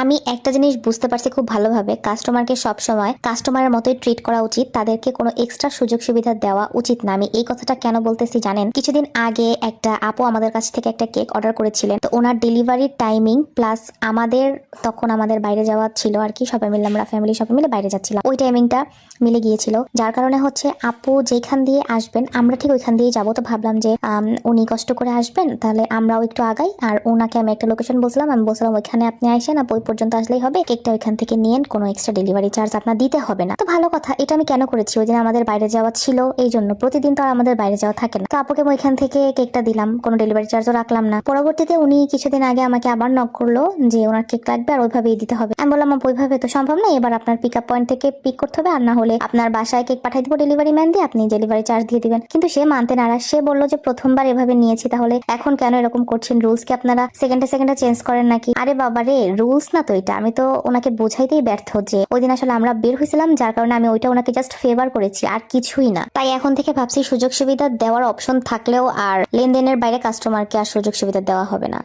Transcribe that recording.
আমি একটা জিনিস বুঝতে পারছি খুব ভালোভাবে, কাস্টমারকে সব সময় কাস্টমারের মতোই ট্রিট করা উচিত, তাদেরকে কোনো এক্সট্রা সুযোগ সুবিধা দেওয়া উচিত না। আমি এই কথাটা কেন বলতেছি জানেন? কিছুদিন আগে একটা আপু আমাদের কাছ থেকে একটা কেক অর্ডার করেছিলেন, তো ওনার ডেলিভারির টাইমিং প্লাস তখন আমাদের বাইরে যাওয়া ছিল আর কি, সবাই মিলে আমরা ফ্যামিলি সবাই মিলে বাইরে যাচ্ছিলাম, ওই টাইমিংটা মিলে গিয়েছিল, যার কারণে হচ্ছে আপু যেখান দিয়ে আসবেন আমরা ঠিক ওইখান দিয়ে যাবো। তো ভাবলাম যে উনি কষ্ট করে আসবেন, তাহলে আমরাও একটু আগাই। আর ওনাকে আমি একটা লোকেশন বলছিলাম, আমি বলছিলাম ওইখানে আপনি আসেন, ওই পর্যন্ত আসলেই হবে, কেকটা ওইখান থেকে নিয়েন, কোনো এক্সট্রা ডেলিভারি চার্জ আপনার দিতে হবে না। তো ভালো কথা, এটা আমি কেন করেছি, ওই দিন আমাদের বাইরে যাওয়া ছিল এই জন্য, প্রতিদিন তো আর আমাদের বাইরে যাওয়া থাকে না। তো আপুকে আমি ওইখান থেকে কেকটা দিলাম, কোনো ডেলিভারি চার্জও রাখলাম না। পরবর্তীতে উনি কিছুদিন আগে আমাকে আবার নক করলো যে ওনার কেক লাগবে আর ওইভাবেই দিতে হবে। আমি বললাম ওইভাবে তো সম্ভব না, এবার আপনার পিক আপ পয়েন্ট থেকে পিক করতে হবে, আর না হলে আপনার বাসায় কেক পাঠাই দিব ডেলিভারি ম্যান দিয়ে, আপনি ডেলিভারি চার্জ দিয়ে দিবেন। কিন্তু সে মানতে নারাজ, সে বললো যে প্রথমবার এভাবে নিয়েছি, তাহলে এখন কেন এরকম করছেন, রুলস কি আপনারা সেকেন্ডে সেকেন্ডে চেঞ্জ করেন নাকি? আরে বাবা রে, রুলস না তো এটা। আমি তো ওনাকে বোঝাইতেই ব্যর্থ যে ওই দিন আসলে আমরা বের হয়েছিলাম, যার কারণে আমি ওইটা ওনাকে জাস্ট ফেভার করেছি আর কিছুই না। তাই এখন থেকে ভাবছি সুযোগ সুবিধা দেওয়ার অপশন থাকলেও আর লেনদেনের বাইরে কাস্টমারকে আর সুযোগ সুবিধা দেওয়া হবে না।